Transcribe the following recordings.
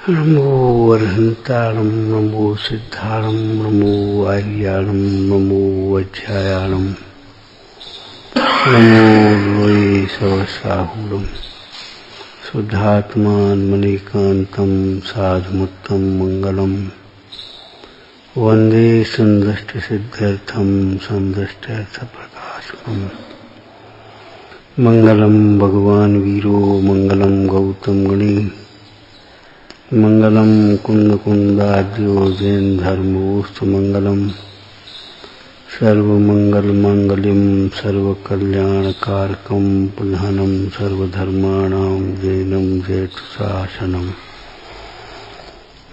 नमो अरहंताणं नमो सिद्धाणं नमो आर्याणं नमो वज्रायाणं नमो वै सवसाहुरं शुद्धात्मान्मनीकान्तं साधुमुत्तं मंगलम् वंदे संदष्टसिद्ध्यर्थं संदष्टार्थप्रकाशकम् मंगलम भगवान वीरो मंगलम गौतम गणे मंगलम कुंद कुंदाद्यो जैन धर्मोस्तु मंगलम सर्वमंगल मांगल्यम सर्वकल्याणकारकम प्रधानम सर्वधर्माणां जैनम जयतु शासनम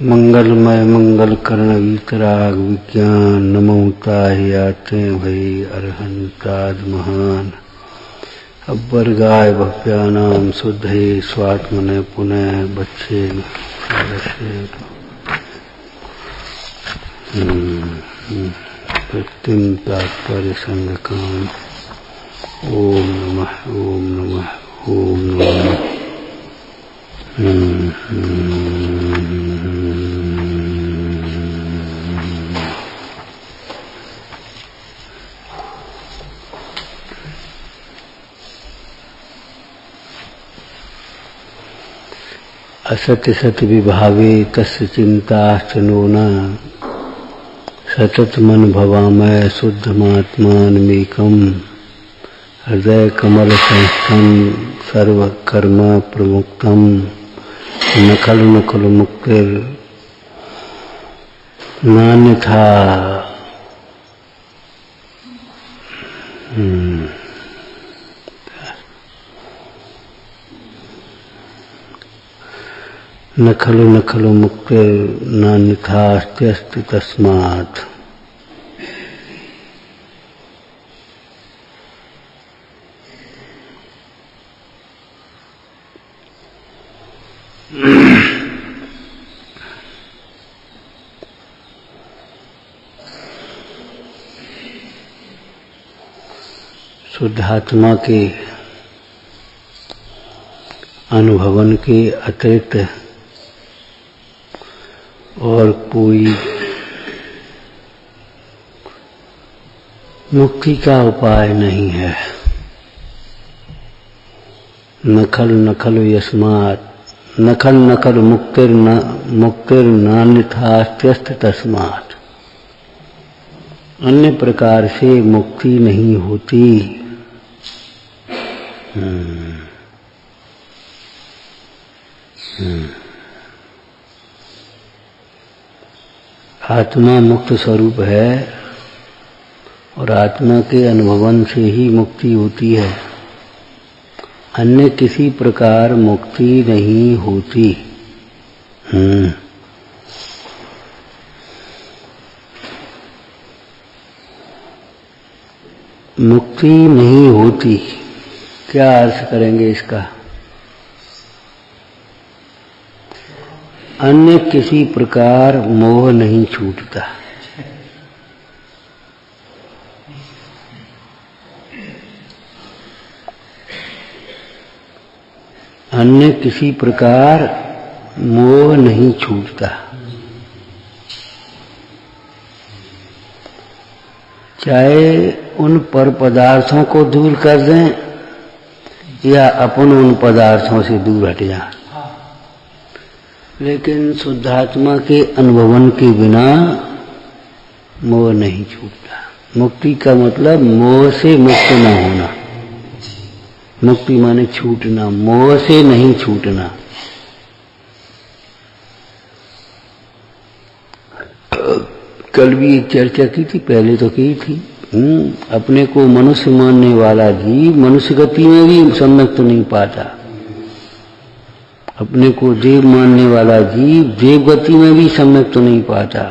मंगलमय मंगल कर्ण वीतराग विज्ञान नमोताहि आते भई अरहंताद महान अब्बर गाय भव्यानाम शुद्धे स्वात्मने पुनः बच्चे प्रतिम तात्पर्य संगकाम ओम नमः ओम नमः ओम नमः असत्य सत विभावे तस्य चिंताश्च नोना सतत मन भवामय शुद्धमात्मानमेकम् हृदय कमल संस्थं सर्वकर्म प्रमुक्तम् नखलु नखलु मुक्तिर् नान्यथा न खलु मुक्तिर्नान्यथास्त्यस्ति तस्मात् शुद्धात्मा के अनुभवन के अतिरिक्त और कोई मुक्ति का उपाय नहीं है। नखल यस्मात् नखल मुक्तिर्नान्यथास्त्यस्त तस्मात् अन्य प्रकार से मुक्ति नहीं होती। आत्मा मुक्त स्वरूप है और आत्मा के अनुभवन से ही मुक्ति होती है। अन्य किसी प्रकार मुक्ति नहीं होती। मुक्ति नहीं होती, क्या अर्थ करेंगे इसका? अन्य किसी प्रकार मोह नहीं छूटता। अन्य किसी प्रकार मोह नहीं छूटता। चाहे उन पर पदार्थों को दूर कर दें या अपन उन पदार्थों से दूर हट जाएं, लेकिन शुद्धात्मा के अनुभवन के बिना मोह नहीं छूटता। मुक्ति का मतलब मोह से मुक्त न होना। मुक्ति माने छूटना, मोह से नहीं छूटना। कल भी एक चर्चा की थी, पहले तो की थी। अपने को मनुष्य मानने वाला जीव मनुष्य गति में भी सम्यक तो नहीं पाता। अपने को देव मानने वाला जीव देव गति में भी सम्यक तो नहीं पाता।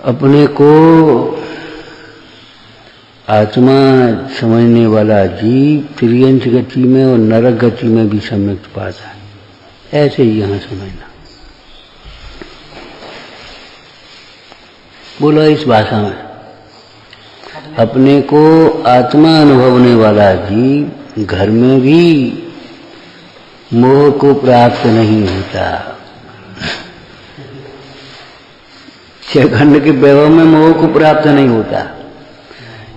अपने को आत्मा समझने वाला जीव त्रियंश गति में और नरक गति में भी सम्यक पाता है। ऐसे ही यहाँ समझना। बोलो इस भाषा में, अपने को आत्मा अनुभवने वाला जीव घर में भी मोह को प्राप्त नहीं होता। छखंड के वैभव में मोह को प्राप्त नहीं होता।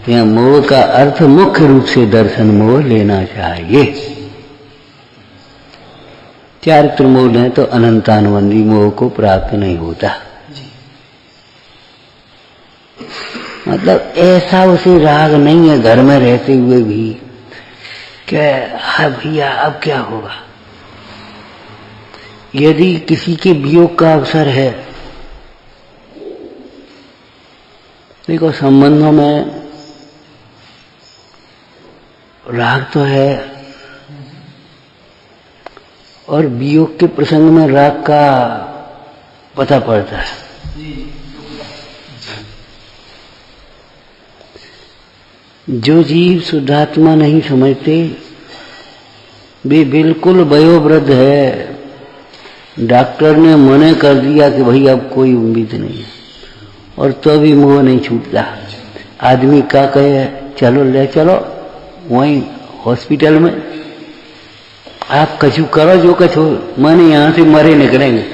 यहाँ मोह का अर्थ मुख्य रूप से दर्शन मोह लेना चाहिए। चारित्र मोह लें तो अनंतानुबंधी मोह को प्राप्त नहीं होता। मतलब ऐसा उसे राग नहीं है घर में रहते हुए भी कि हाँ भैया अब क्या होगा। यदि किसी के वियोग का अवसर है, देखो संबंधों में राग तो है और वियोग के प्रसंग में राग का पता पड़ता है। जो जीव शुद्धात्मा नहीं समझते वे बिल्कुल वयोवृद्ध है। डॉक्टर ने मना कर दिया कि भाई अब कोई उम्मीद नहीं है, और तो भी मोह नहीं छूटता। आदमी क्या कहे, चलो ले चलो वहीं हॉस्पिटल में, आप कछु करो जो कछु, माने यहां से मरे निकलेंगे।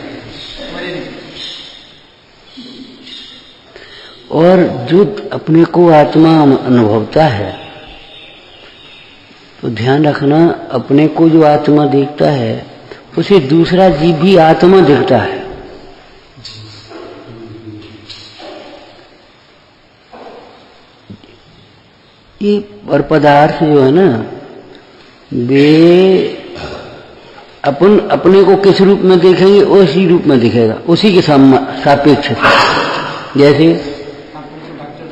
और जो अपने को आत्मा अनुभवता है तो ध्यान रखना, अपने को जो आत्मा देखता है उसे दूसरा जीव भी आत्मा दिखता है। ये पर पदार्थ जो है ना, वे अपने को किस रूप में देखेंगे उसी रूप में दिखेगा, उसी के सापेक्ष। जैसे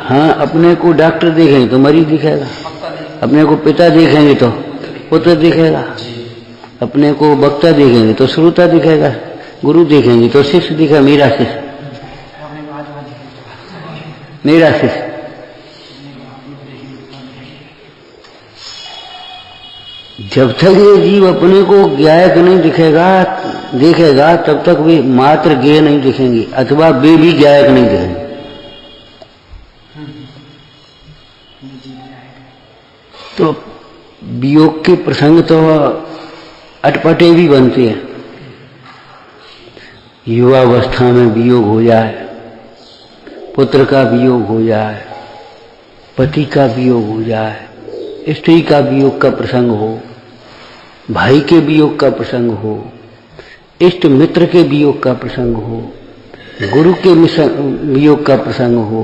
हाँ, अपने को डॉक्टर देखेंगे तो मरीज दिखेगा, अपने को पिता देखेंगे तो पुत्र दिखेगा, अपने को वक्ता देखेंगे तो श्रोता दिखेगा, गुरु देखेंगे तो शिष्य दिखेगा, मेरा शिष्य, मेरा शिष्य। जब तक ये जीव अपने को ज्ञायक नहीं देखेगा तब तक वे मात्र ज्ञेय नहीं दिखेंगे, अथवा वे भी ज्ञायक नहीं दिखेंगे। तो वियोग के प्रसंग तो अटपटे भी बनते हैं। युवावस्था में वियोग हो जाए, पुत्र का वियोग हो जाए, पति का वियोग हो जाए, स्त्री का वियोग का प्रसंग हो, भाई के वियोग का प्रसंग हो, इष्ट मित्र के वियोग का प्रसंग हो, गुरु के वियोग का प्रसंग हो,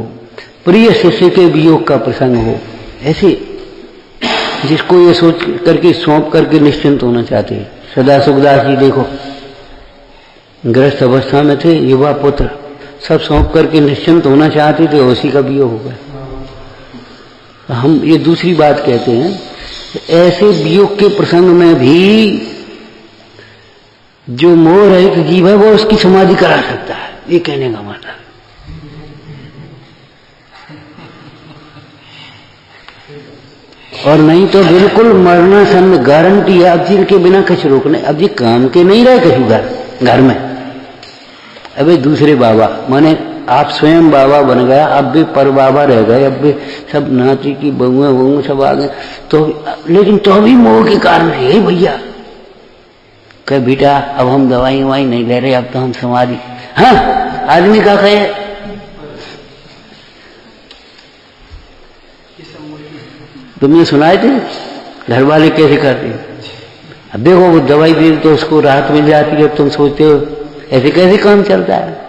प्रिय शिष्य के वियोग का प्रसंग हो, ऐसे जिसको ये सोच करके सौंप करके निश्चिंत होना चाहते हैं। सदा सुखदास जी देखो, गृहस्थ अवस्था में थे, युवा पुत्र सब सौंप करके निश्चिंत होना चाहते थे, उसी का वियोग हो गया। हम ये दूसरी बात कहते हैं, ऐसे वियोग के प्रसंग में भी जो मोह रहित जीव है वो उसकी समाधि करा सकता है, ये कहने का मतलब। और नहीं तो बिल्कुल मरना सन गारंटी है। अब जी के बिना कुछ रोकने, अब जी काम के नहीं रहे कछु घर में, अबे दूसरे बाबा, माने आप स्वयं बाबा बन गया, अब भी पर बाबा रह गए, अब भी सब नाती की बहुएं सब आ गए, तो लेकिन तो भी मोह के कारण है भैया। कहे बेटा अब हम दवाई ववाई नहीं ले रहे, अब तो हम समाधि। हाँ, आदमी का कहे तुमने सुनाए थे घर वाले कैसे करते हैं। अब देखो वो दवाई दे तो उसको राहत मिल जाती है, तुम सोचते हो ऐसे कैसे काम चलता है।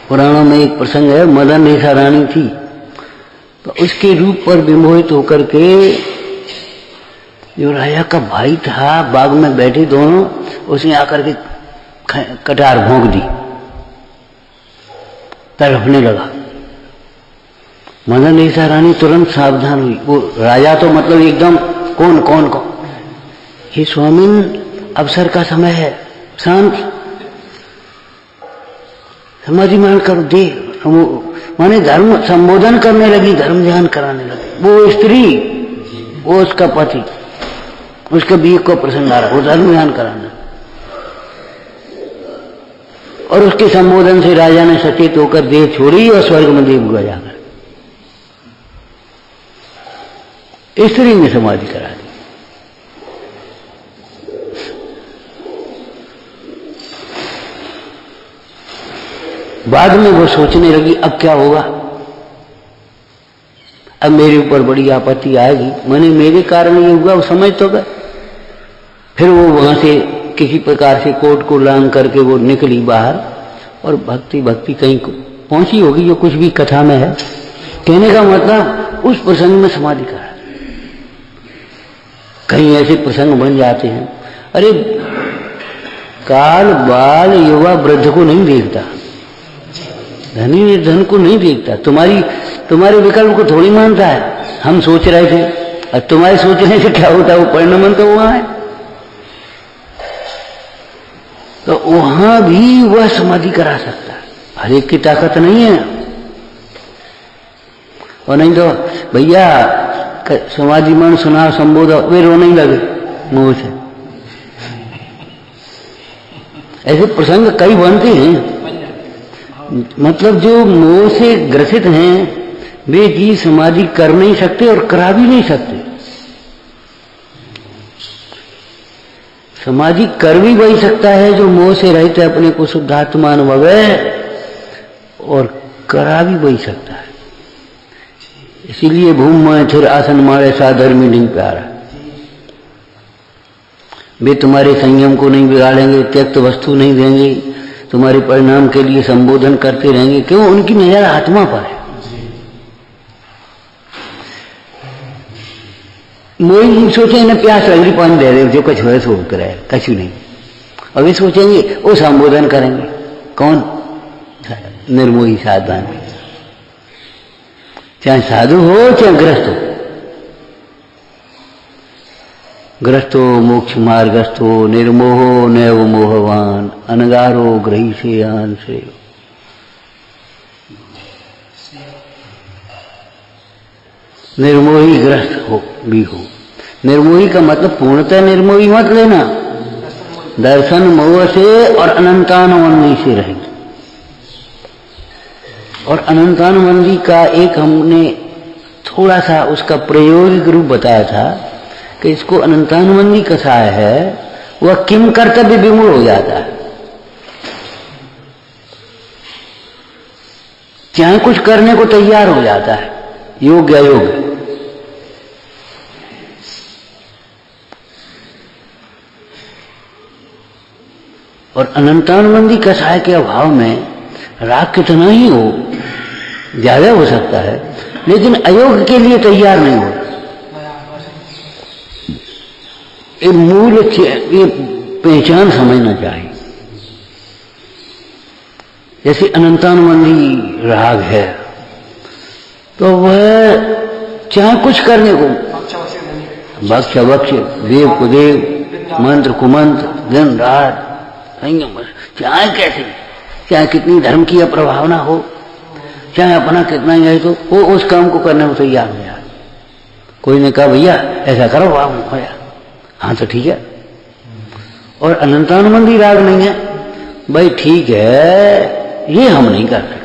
पुराणों में एक प्रसंग है, मदन रेखा रानी थी, तो उसके रूप पर विमोहित होकर के जो राजा का भाई था, बाग में बैठे दोनों, उसने आकर के कटार भोंक दी, तड़पने लगा। मदन रेखा रानी तुरंत सावधान हुई। वो राजा तो मतलब एकदम कौन कौन कौन, हे स्वामिन अवसर का समय है, शांत, समाधि मान कर दे। माने धर्म संबोधन करने लगी, धर्म ध्यान कराने लगी। वो स्त्री, वो उसका पति, उसके बीच को प्रसंग आ रहा, वो धर्म ध्यान कराना। और उसके संबोधन से राजा ने सचेत होकर देह छोड़ी और स्वर्ग में देव हुआ जाकर स्त्री ने समाधि करा दी। बाद में वो सोचने लगी अब क्या होगा, अब मेरे ऊपर बड़ी आपत्ति आएगी, मैंने मेरे कारण ये हुआ, वो समझ तो गए। फिर वो वहां से किसी प्रकार से कोट को लांग करके वो निकली बाहर और भक्ति भक्ति कहीं पहुंची होगी, जो कुछ भी कथा में है। कहने का मतलब उस प्रसंग में समाधि करा। कहीं ऐसे प्रसंग बन जाते हैं, अरे काल बाल युवा वृद्ध को नहीं देखता, धनी निर्धन को नहीं देखता, तुम्हारे विकल्प को थोड़ी मानता है। हम सोच रहे थे, और तुम्हारे सोचने से क्या होता है, वो परिणाम तो वहां है। तो वहां भी वह समाधि करा सकता है, हर एक की ताकत नहीं है। और नहीं तो भैया समाधि मन सुना संबोध वे रोने ही लगे मुंह से। ऐसे प्रसंग कई बनते हैं। मतलब जो मोह से ग्रसित हैं वे जी समाधि कर नहीं सकते और करा भी नहीं सकते। समाधि कर भी वही सकता है जो मोह से रहित है, अपने को शुद्धात्मा अनुभव है, और करा भी वही सकता है। इसीलिए भूम में थिर आसन मारे साधर्मी नहीं प्यारा। वे तुम्हारे संयम को नहीं बिगाड़ेंगे, त्यक्त वस्तु नहीं देंगे, तुम्हारे परिणाम के लिए संबोधन करते रहेंगे। क्यों? उनकी नजर आत्मा पर है। मोई सोचे न प्यास लगरी पानी दे रहे, जो कुछ हो सो करे, कछु नहीं। और वे सोचेंगे वो संबोधन करेंगे। कौन? निर्मोही साधन, चाहे साधु हो चाहे ग्रस्त हो। ग्रस्तो मोक्ष मार्गस्थो निर्मोहो नैव मोहवान अनगारो ग्रही से आन से। निर्मोही ग्रस्त हो भी हो। निर्मोही का मतलब पूर्णतः निर्मोही मत लेना, दर्शन मोह से और अनंतानुबंधी से रहे। और अनंतानुबंधी का एक हमने थोड़ा सा उसका प्रायोगिक रूप बताया था कि इसको अनंतानुबंधी कसाय है, वह किम कर्तव्य विमूढ़ हो जाता है। चाहे कुछ करने को तैयार हो जाता है, योग्य अयोग्य। और अनंतानुबंधी कसाय के अभाव में राग कितना ही हो, ज्यादा हो सकता है, लेकिन अयोग्य के लिए तैयार नहीं हो। ये मूल ये पहचान समझना चाहिए। जैसे अनंतानुबंधी राग है तो वह चाहे कुछ करने को, भक्ष अभक्ष देव कुदेव मंत्र कुमंत्र दिन रात चाहे कैसे, चाहे कितनी धर्म की अप्रभावना हो, चाहे अपना कितना ही है, तो वो उस काम को करने को तैयार हो जाए। कोई ने कहा भैया ऐसा करो, आप भैया हाँ तो ठीक है। और अनंतानुबंधी राग नहीं है, भाई ठीक है ये हम नहीं कर सकते।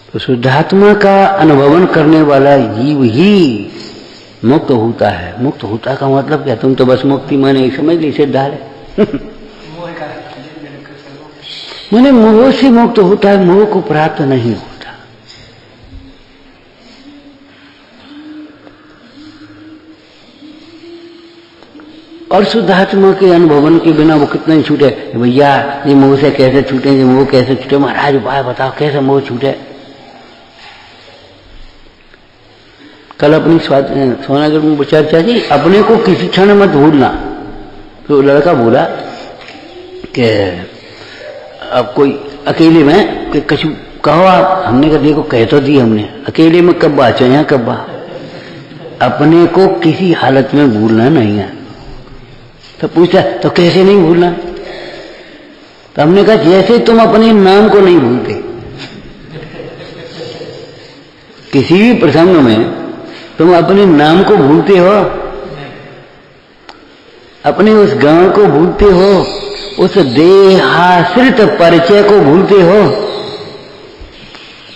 तो शुद्धात्मा का अनुभवन करने वाला जीव ही मुक्त होता है। मुक्त होता का मतलब क्या? तुम तो बस मुक्ति माने समझ ली, सिद्ध है मैंने मोह से मुक्त होता है, मोह को प्राप्त नहीं होता। और शुद्धात्मा के अनुभवन के बिना वो कितना ही छूटे। भैया ये मोह से कैसे छूटे, ये मोह कैसे छूटे, महाराज उपाय बताओ कैसे मोह छूटे। कल अपनी सोनागर में चर्चा की, अपने को किसी क्षण मत भूलना। तो लड़का बोला कि अब कोई अकेले में कि कछु कहो आप। हमने कहा देखो कह तो दी हमने, अकेले में कब बाचो यहाँ कब बा, अपने को किसी हालत में भूलना नहीं है। तो पूछता तो कैसे नहीं भूलना? तो हमने कहा जैसे तुम अपने नाम को नहीं भूलते, किसी भी प्रसंग में तुम अपने नाम को भूलते हो, अपने उस गांव को भूलते हो, उस देहाश्रित परिचय को भूलते हो।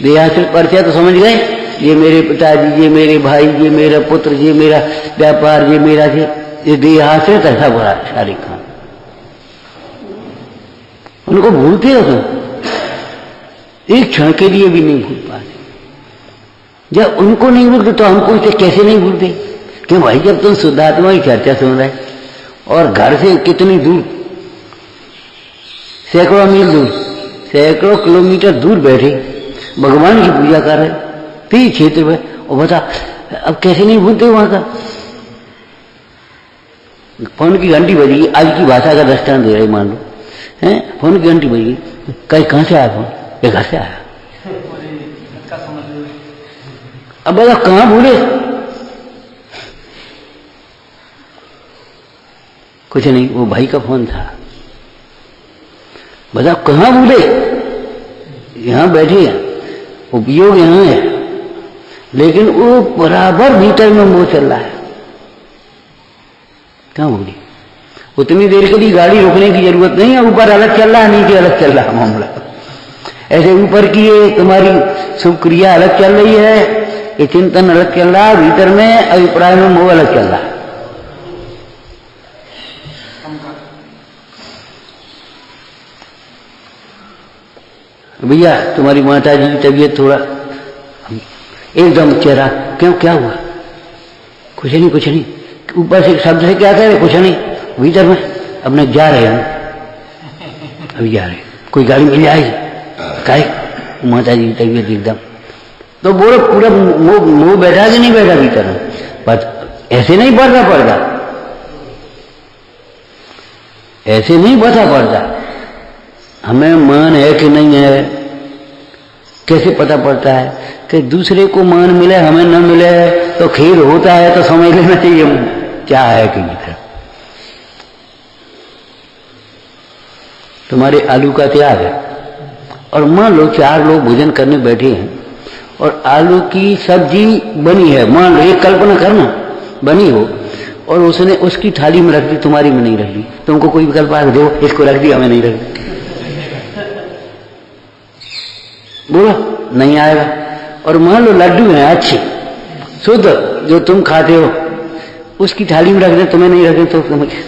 देहाश्रित परिचय तो समझ गए, ये मेरे पिताजी, ये मेरे भाई, ये मेरा पुत्र, ये मेरा व्यापार, ये मेरा ये देहाश्रित ऐसा बड़ा शारीरिक काम, उनको भूलते हो तुम, एक क्षण के लिए भी नहीं भूल पाते। जब उनको नहीं भूलते तो हमको इसे कैसे नहीं भूलते? क्यों भाई, जब तुम शुद्धात्मा की चर्चा सुन रहे और घर से कितनी दूर, सैकड़ों मील दूर, सैकड़ों किलोमीटर दूर बैठे भगवान की पूजा कर रहे तीन क्षेत्र में, और बता अब कैसे नहीं भूलते वहां का? फोन की घंटी बजी, आज की भाषा का दृष्टांत दे रहे मान लो, है फोन की घंटी बजी, कहाँ से आया फोन? ये घर से आया। अब बताओ कहां भूले? कुछ नहीं, वो भाई का फोन था। बताओ कहां भूले? यहां बैठे हैं, उपयोग यहां है, लेकिन वो बराबर भीतर में मोह चल रहा है। कहां भूली? उतनी देर के लिए गाड़ी रोकने की जरूरत नहीं है, ऊपर अलग चल रहा है, नीचे अलग चल रहा है मामला। ऐसे ऊपर की ये तुम्हारी शुभ क्रिया अलग चल रही है, ये चिंतन अलग चल रहा है, भीतर में अभिप्राय में मोह अलग चल रहा है। भैया तुम्हारी माता जी की तबीयत थोड़ा एकदम चेहरा, क्यों क्या हुआ? कुछ नहीं कुछ नहीं, ऊपर से शब्द से क्या कह रहे? कुछ नहीं, भीतर में अपने जा रहे हैं, अभी जा रहे, कोई गाड़ी मिल जाएगी, काहे माता जी की तबीयत एकदम, तो बोलो पूरा मुंह बैठा कि नहीं बैठा भीतर में? पर ऐसे नहीं पड़ता पर्दा, ऐसे नहीं पता पर्दा। हमें मान है कि नहीं है कैसे पता पड़ता है? कि दूसरे को मान मिले हमें न मिले तो खेद होता है, तो समझ लेना चाहिए क्या है कि भीतर। तुम्हारे आलू का त्याग है, और मान लो 4 लोग भोजन करने बैठे हैं और आलू की सब्जी बनी है, मान लो एक कल्पना करना बनी हो, और उसने उसकी थाली में रख दी, तुम्हारी में नहीं रख दी, तुमको कोई विकल्प आ दो, इसको रख दी, हमें नहीं रख दी, बोलो नहीं आएगा। और मान लो लड्डू हैं अच्छे शुद्ध जो तुम खाते हो, उसकी थाली में रख दे, तुम्हें नहीं रख दे, तो तुम्हें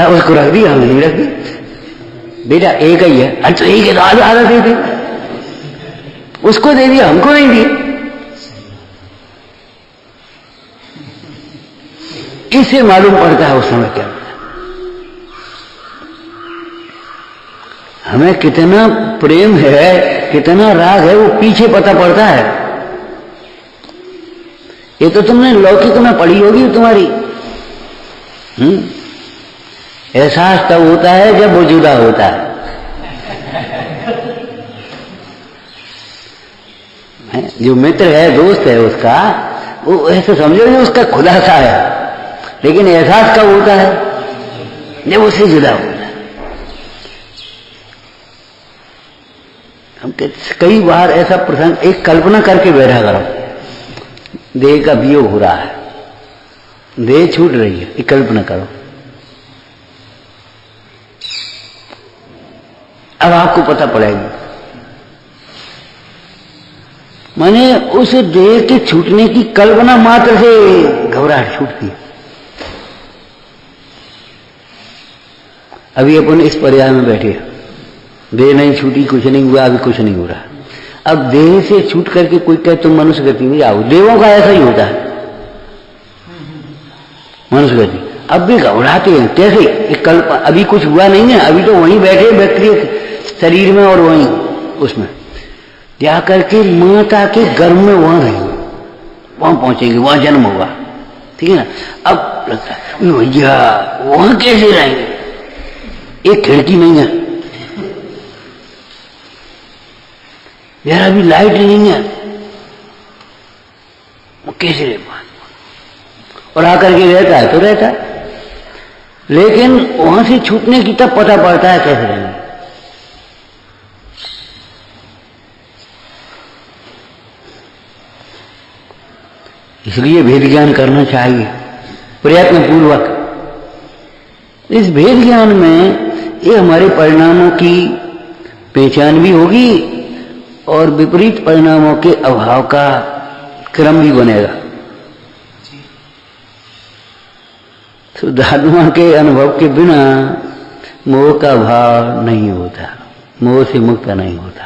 उसको रख दी, हमें नहीं रख दी। बेटा एक ही है, अच्छा एक है तो आधा आधा दे दे, उसको दे दिया हमको नहीं दिया। इससे मालूम पड़ता है उस समय क्या हमें कितना प्रेम है, कितना राग है, वो पीछे पता पड़ता है। ये तो तुमने लौकिक में पढ़ी होगी तुम्हारी। एहसास तब होता है जब वो जुदा होता है। जो मित्र है, दोस्त है उसका, वो ऐसे समझो कि उसका खुलासा है, लेकिन एहसास कब होता है? जब उससे जुदा होता है। हम कई बार ऐसा प्रसंग, एक कल्पना करके बैठा करो, देह का वियोग हो रहा है, देह छूट रही है, एक कल्पना करो। अब आपको पता पड़ेगी, माने उस देह के छूटने की कल्पना मात्र से घबराहट छूटती है। अभी अपन इस पर्याय में बैठे, देह नहीं छूटी, कुछ नहीं हुआ, अभी कुछ नहीं हो रहा। अब देह से छूट करके कोई कहे तुम मनुष्य गति में जाओ, देवों का ऐसा ही होता है, मनुष्य गति। अब भी घबराते हैं, कैसे? एक कल्प, अभी कुछ हुआ नहीं है, अभी तो वहीं बैठे व्यक्ति शरीर में, और वहीं उसमें जा करके माता के गर्भ में वहां रहेंगे, वहां पहुंचेंगे, वहां जन्म होगा, ठीक है ना। अब लगता है भैया वहां कैसे रहेंगे, एक खिड़की नहीं है यार, अभी लाइट नहीं है, वो कैसे रह पाए? और आकर के रहता है तो रहता है, लेकिन वहां से छूटने की तब पता पड़ता है कैसे रहना। इसलिए भेद ज्ञान करना चाहिए प्रयत्न पूर्वक। इस भेद ज्ञान में ये हमारे परिणामों की पहचान भी होगी और विपरीत परिणामों के अभाव का क्रम भी बनेगा। शुद्धात्मा के अनुभव के बिना मोह का भाव नहीं होता, मोह से मुक्त नहीं होता।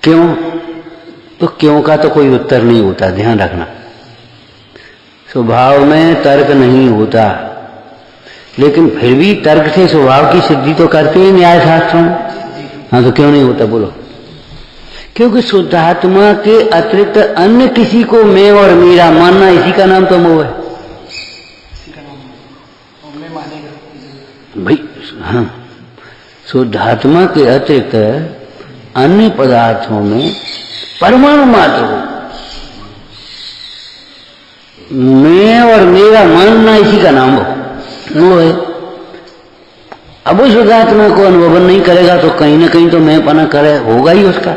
क्यों? तो क्यों का तो कोई उत्तर नहीं होता, ध्यान रखना। स्वभाव में तर्क नहीं होता, लेकिन फिर भी तर्क से स्वभाव की सिद्धि तो करते हैं न्याय शास्त्रों। हाँ, तो क्यों नहीं होता बोलो? क्योंकि शुद्धात्मा के अतिरिक्त अन्य किसी को मैं और मेरा मानना, इसी का नाम तो मोह है भाई। हाँ, शुद्धात्मा के अतिरिक्त अन्य पदार्थों में परमाणु मात्र हो मैं और मेरा मानना, इसी का नाम मोह है। अब उस शुद्धात्मा को अनुभव नहीं करेगा तो कहीं ना कहीं तो मैं पना करे होगा ही उसका।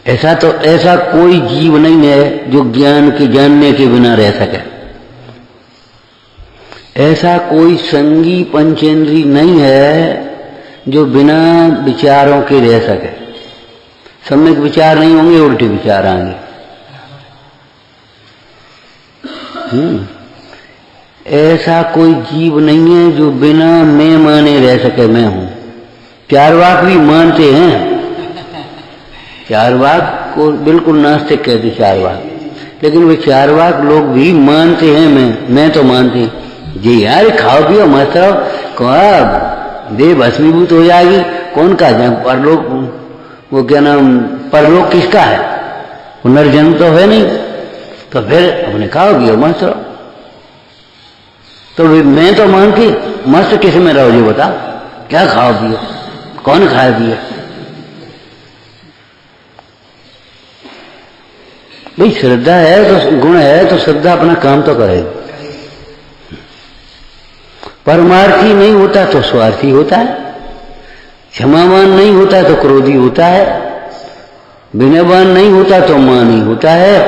ऐसा कोई जीव नहीं है जो ज्ञान के जानने के बिना रह सके। ऐसा कोई संगी पंचेंद्री नहीं है जो बिना विचारों के रह सके। सम्यक विचार नहीं होंगे, उल्टे विचार आएंगे। ऐसा कोई जीव नहीं है जो बिना मैं माने रह सके मैं हूं। चारवाक भी मानते हैं, चारवाक को बिल्कुल नास्तिक कहते चारवाक, लेकिन वे चारवाक लोग भी मानते हैं मैं तो मानते हैं जी यार खाओ पियो मस्त रहो, कौन देह भस्मीभूत हो जाएगी, कौन का जाए परलोक, वो क्या नाम परलोक किसका है, पुनर्जन्म तो है नहीं, तो फिर अपने खाओ पियो मस्त रहो। तो मैं तो मानती मस्त किस में रहो जी बता, क्या खाओ पियो, कौन खाए पिए? भाई श्रद्धा है तो गुण है तो श्रद्धा अपना काम तो करेगी। परमार्थी नहीं होता तो स्वार्थी होता है, क्षमावान नहीं होता तो क्रोधी होता है, विनयवान नहीं होता तो मानी होता है,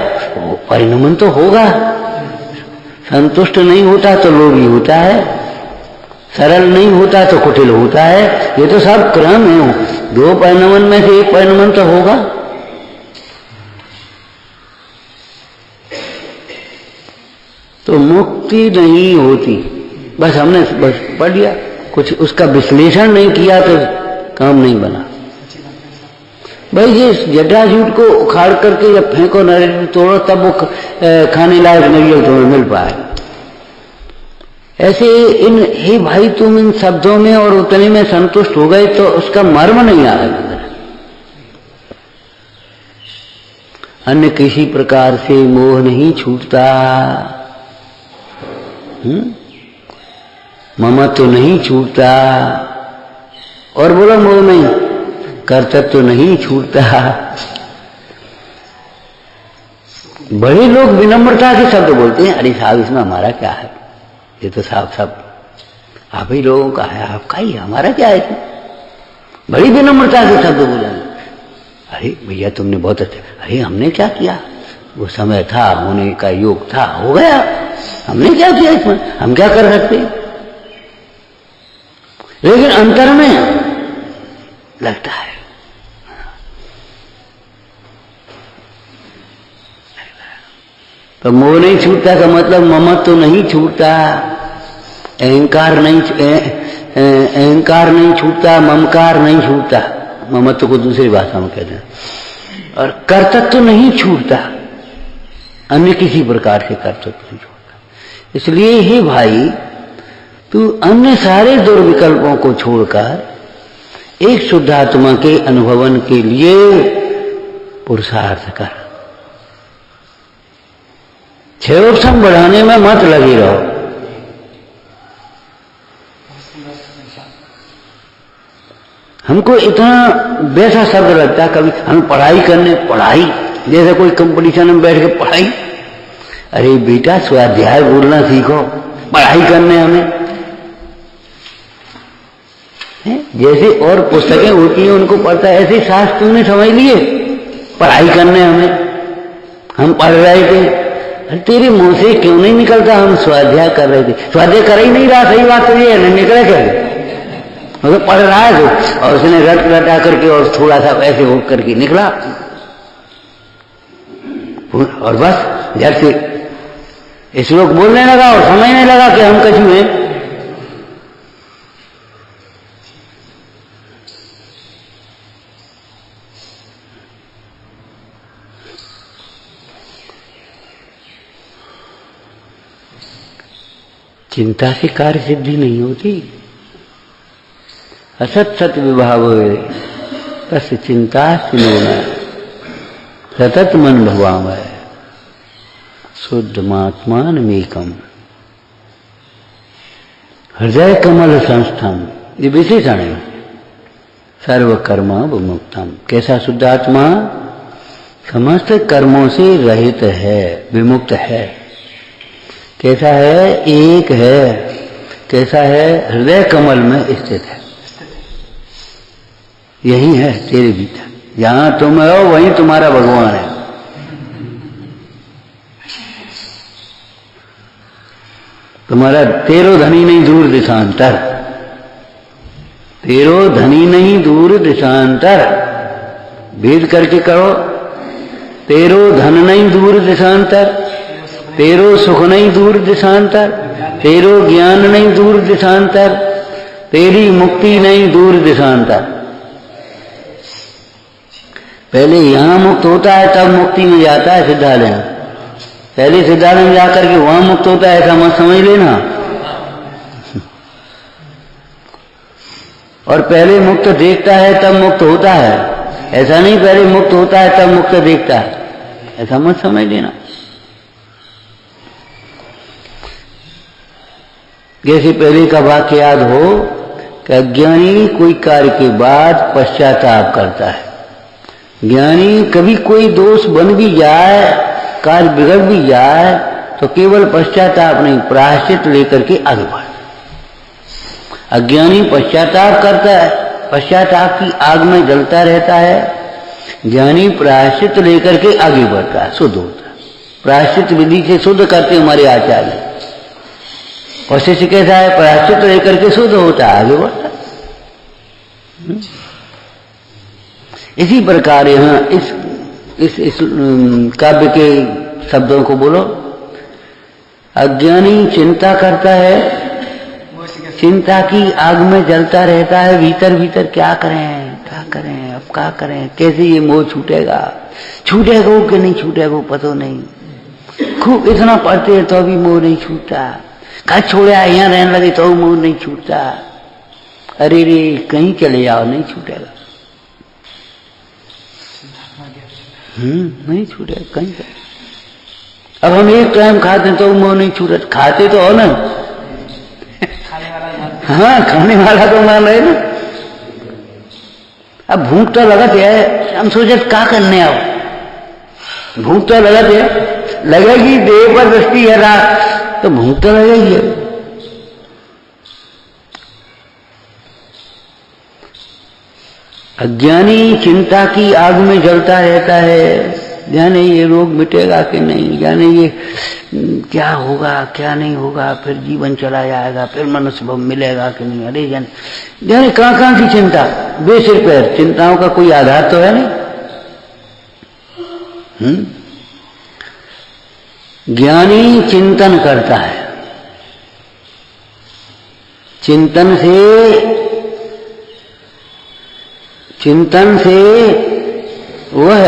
परिणमन तो होगा। संतुष्ट नहीं होता तो लोभी होता है, सरल नहीं होता तो कुटिल होता है। ये तो सब क्रम है, दो परिणमन में से एक परिणमन तो होगा। तो मुक्ति नहीं होती, बस हमने बस पढ़ लिया, कुछ उसका विश्लेषण नहीं किया तो काम नहीं बना। भाई ये जटाजूट को उखाड़ करके जब फेंको नारियल तोड़ो तब वो खाने लायक नारियल तुम्हें मिल पाए। ऐसे हे भाई तुम इन शब्दों में और उतने में संतुष्ट हो गए तो उसका मर्म नहीं आ रहा। अन्य किसी प्रकार से मोह नहीं छूटता, ममत्व तो नहीं छूटता, और बोलो मोह नहीं, कर्तव्य तो नहीं छूटता। बड़े लोग विनम्रता के शब्द बोलते हैं, अरे साहब इसमें हमारा क्या है, ये तो साहब सब आप ही लोगों का है, आपका ही, हमारा क्या है। बड़ी विनम्रता के शब्द बोले, अरे भैया तुमने बहुत अच्छा, अरे हमने क्या किया, वो समय था, होने का योग था, हो गया, हमने क्या किया इसमें, हम क्या कर सकते। लेकिन अंतर में लगता है तो मोह नहीं छूटता का मतलब ममत्व तो नहीं छूटता, अहंकार नहीं छूटता, ममकार नहीं छूटता, ममत्व को दूसरी भाषा में कहते हैं। और कर्तव्य तो नहीं छूटता, अन्य किसी प्रकार से कर्तव्य नहीं छूटता। इसलिए ही भाई तू अन्य सारे दुर्विकल्पों को छोड़कर एक शुद्धात्मा के अनुभवन के लिए पुरुषार्थ कर। क्षयोक्षम बढ़ाने में मत लगे रहो। हमको इतना वैसा शब्द लगता है कभी, हम पढ़ाई करने, पढ़ाई जैसे कोई कंपटीशन में बैठ के पढ़ाई, अरे बेटा स्वाध्याय बोलना सीखो, पढ़ाई करने हमें जैसे और पुस्तकें होती हैं उनको पढ़ता है, ऐसे शास्त्र तुमने समझ लिए। पढ़ाई करने हम पढ़ रहे थे, अरे तेरे मुंह से क्यों नहीं निकलता? हम स्वाध्याय कर रहे थे। स्वाध्याय कर ही नहीं रहा, सही बात तो ये है, निकले क्या? मतलब पढ़ रहा है तो, और उसने रट रटा करके और थोड़ा सा ऐसे हो करके निकला, और बस जब से श्लोक बोलने लगा और समझने लगा कि हम कछु हैं। चिंता से कार्य सिद्धि नहीं होती। असत सत विभाव तस् चिंता सिनोना सतत मन भवाम है शुद्ध महात्मान मेकम हृदय कमल संस्थम, ये विशेषण है। सर्व कर्म विमुक्तम, कैसा शुद्ध आत्मा? समस्त कर्मों से रहित है, विमुक्त है। कैसा है? एक है। कैसा है? हृदय कमल में स्थित है। यही है तेरे भीतर, जहां तुम हो वहीं तुम्हारा भगवान है। तुम्हारा तेरो धनी नहीं दूर दिशांतर, तेरो धनी नहीं दूर दिशांतर, भेद करके करो। तेरो धन नहीं दूर दिशांतर, तेरो सुख नहीं दूर दिशांतर, तेरो ज्ञान नहीं दूर दिशांतर, तेरी मुक्ति नहीं दूर दिशांतर। पहले यहां मुक्त होता है तब मुक्ति में जाता है सिद्धालय में। पहले सिद्धालय में जाकर के वहां मुक्त होता है, ऐसा मत समझ लेना। और पहले मुक्त देखता है तब मुक्त होता है, ऐसा नहीं पहले मुक्त होता है तब मुक्त देखता है, ऐसा मत समझ लेना। जैसे पहले का वाक्य याद हो कि अज्ञानी कोई कार्य के बाद पश्चाताप करता है। ज्ञानी कभी कोई दोष बन भी जाए, कार्य बिगड़ भी जाए, तो केवल पश्चाताप नहीं, प्रायश्चित लेकर के आगे बढ़ता। अज्ञानी पश्चाताप करता है, पश्चाताप की आग में जलता रहता है। ज्ञानी प्रायश्चित लेकर के आगे बढ़ता है, शुद्ध होता है। प्रायश्चित विधि से शुद्ध करते हमारे आचार्य। और शिष्य कैसा है? प्रायश्चित लेकर के शुद्ध होता है, आगे बढ़ता है। इसी प्रकार यहाँ इस काव्य के शब्दों को बोलो। अज्ञानी चिंता करता है, चिंता की आग में जलता रहता है, भीतर भीतर क्या करें, क्या करें, अब क्या करें, कैसे ये मोह छूटेगा, छूटेगा कि नहीं छूटेगा पता नहीं। खूब इतना पढ़ते हैं तो अभी मोह नहीं छूटता, कहा छोड़ा यहाँ रहने लगे तो मोह नहीं छूटता। अरे रे कहीं चले जाओ, नहीं छूटेगा। नहीं छूटेगा कहीं से। अब हम एक टाइम खाते तो मोह नहीं छूटा, खाते तो हो ना। हाँ खाने वाला तो मान रहे ना। अब भूख तो लगत है, हम सोचे क्या करने आओ, भूख तो लगत है, लगेगी देह पर दृष्टि है रात तो भूख तो लगेगी। अज्ञानी चिंता की आग में जलता रहता है, जाने ये रोग मिटेगा कि नहीं, जाने ये क्या होगा क्या नहीं होगा, फिर जीवन चला जाएगा, फिर मनुष्य भव मिलेगा कि नहीं, अरे जाने कहां की चिंता, बेसिर पैर चिंताओं का कोई आधार तो है नहीं। ज्ञानी चिंतन करता है, चिंतन से वह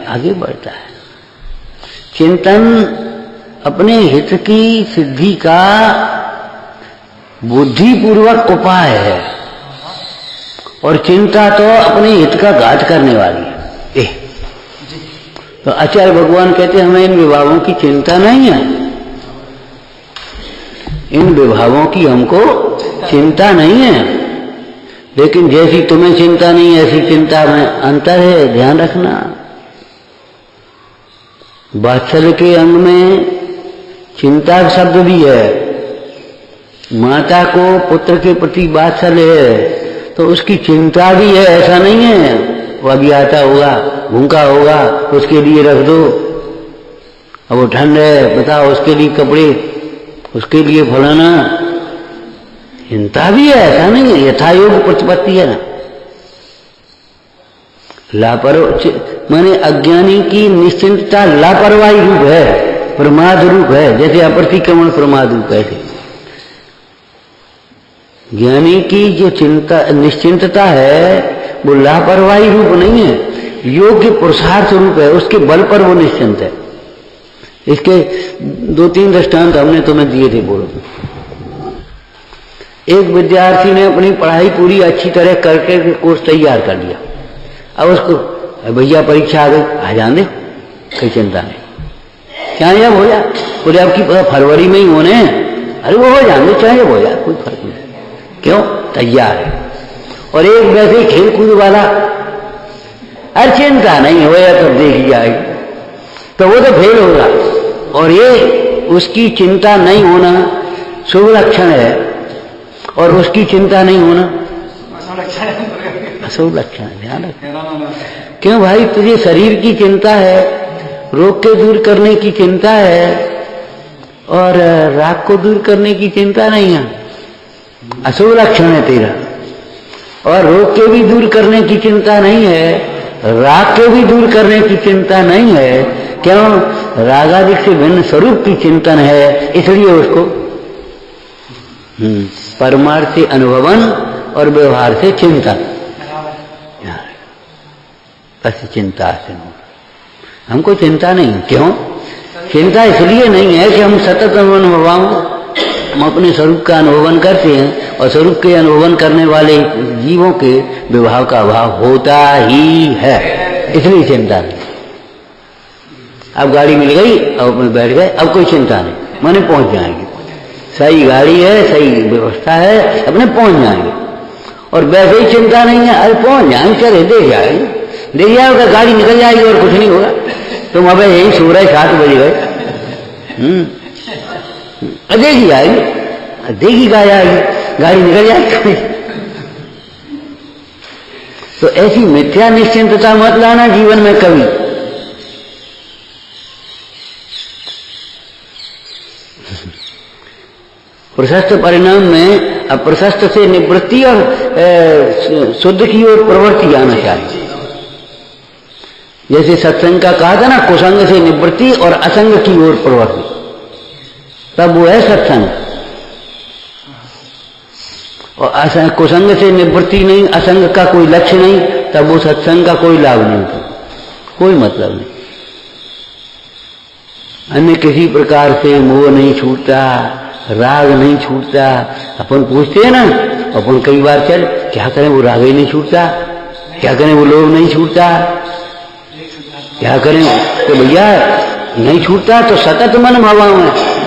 आगे बढ़ता है। चिंतन अपने हित की सिद्धि का बुद्धिपूर्वक उपाय है, और चिंता तो अपने हित का घात करने वाली है। तो आचार्य भगवान कहते हैं हमें इन विभागों की चिंता नहीं है, इन विभागों की हमको चिंता नहीं है, लेकिन जैसी तुम्हें चिंता नहीं ऐसी चिंता में अंतर है, ध्यान रखना। वात्सल्य के अंग में चिंता शब्द भी है, माता को पुत्र के प्रति वात्सल्य है तो उसकी चिंता भी है, ऐसा नहीं है वो अभी आता होगा, भूखा होगा, उसके लिए रख दो, अब वो ठंड है बताओ उसके लिए कपड़े, उसके लिए फलाना, चिंता भी है, ऐसा नहीं है, यथायोग प्रतिपत्ति है ना। लापरवाही माने अज्ञानी की निश्चिंतता लापरवाही रूप है, प्रमाद रूप है, जैसे अप्रतिक्रमण प्रमाद रूप है। ज्ञानी की जो चिंता निश्चिंतता है वो लापरवाही रूप नहीं है, योग्य पुरुषार्थ रूप है, उसके बल पर वो निश्चिंत है। इसके 2-3 दृष्टांत हमने तुम्हें दिए थे। बोलो, एक विद्यार्थी ने अपनी पढ़ाई पूरी अच्छी तरह करके कोर्स तैयार कर लिया, अब उसको भैया परीक्षा आ गई, आ जान दे, कोई चिंता नहीं, चाहे जब हो जाए, पूरे आपकी फरवरी में ही होने, अरे वो हो जाए, चाहे जब हो जाए, कोई फर्क नहीं, क्यों, तैयार है। और एक वैसे खेल कूद वाला, अरे चिंता नहीं हो या तो देखी जाएगी, तो वो तो फेल होगा। और ये उसकी चिंता नहीं होना शुभ लक्षण है, और उसकी चिंता नहीं होना अशुभ लक्षण है। ध्यान रख, क्यों भाई, तुझे शरीर की चिंता है, रोग के दूर करने की चिंता है, और राग को दूर करने की चिंता नहीं है, अशुभ लक्षण है तेरा। और रोग के भी दूर करने की चिंता नहीं है, राग के भी दूर करने की चिंता नहीं है, क्यों, रागादि से भिन्न स्वरूप की चिंतन है, इसलिए उसको परमार्थ से अनुभवन और व्यवहार से चिंतन, बस चिंता से हमको चिंता नहीं। क्यों चिंता, इसलिए नहीं है कि हम सतत अनुभवाओं, हम अपने स्वरूप का अनुभवन करते हैं, और स्वरूप के अनुभवन करने वाले जीवों के विभाव का अभाव होता ही है, इसलिए चिंता नहीं। अब गाड़ी मिल गई, अब अपने बैठ गए, अब कोई चिंता नहीं, माने पहुंच जाएंगे, सही गाड़ी है, सही व्यवस्था है, अपने पहुंच जाएंगे। और वैसे ही चिंता नहीं है, अरे पहुंच जाएंगे, चले दे जाएंगे, दे जाएगा, गाड़ी निकल जाएगी और कुछ नहीं होगा। तुम अब यही सो रहे, 7 बज गए, देगी आएगी, देगी गाय आएगी, गाड़ी निकल जाएगी। तो ऐसी मिथ्या निश्चिंतता मत लाना जीवन में कभी। प्रशस्त परिणाम में अप्रशस्त से निवृत्ति और शुद्ध की ओर प्रवृत्ति आना चाहिए। जैसे सत्संग का कहा था ना, कुसंग से निवृत्ति और असंग की ओर प्रवृत्ति, तब वो है सत्संग। और कुसंग से निवृत्ति नहीं, असंग का कोई लक्ष्य नहीं, तब वो सत्संग का कोई लाभ नहीं था, कोई मतलब नहीं। अन्य किसी प्रकार से मोह नहीं छूटता, राग नहीं छूटता। अपन पूछते हैं ना, अपन कई बार, चल क्या करें, वो राग ही नहीं छूटता, क्या करें, वो लोभ नहीं छूटता, क्या करें, तो भैया नहीं छूटता तो सतत मन भाव है।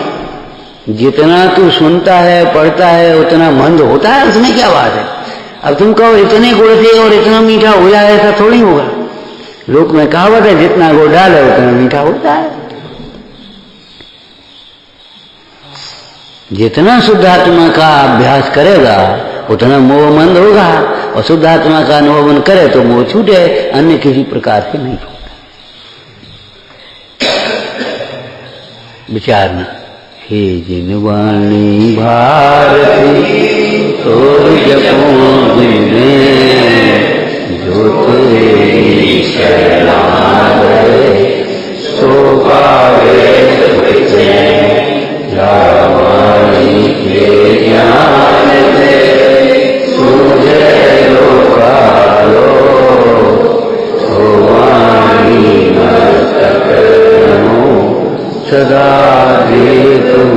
जितना तू सुनता है, पढ़ता है, उतना मंद होता है, उसमें क्या बात है। अब तुम कहो इतने गुड़ से और इतना मीठा हो जाए, ऐसा थोड़ी होगा। लोक में कहावत है, जितना गुड़ डाले उतना मीठा होता है। जितना शुद्धात्मा का अभ्यास करेगा उतना मोह मंद होगा, और शुद्धात्मा का अनुभव करे तो मोह छूटे, अन्य किसी प्रकार से नहीं छूटे। विचारना, हे जिन वाणी भारती तो जपो दिन जो तेरी शरण सो पावे वाणी के ज्ञान से सूझे लोकालो, सो वाणी मस्तक नमो सदा दे तुम।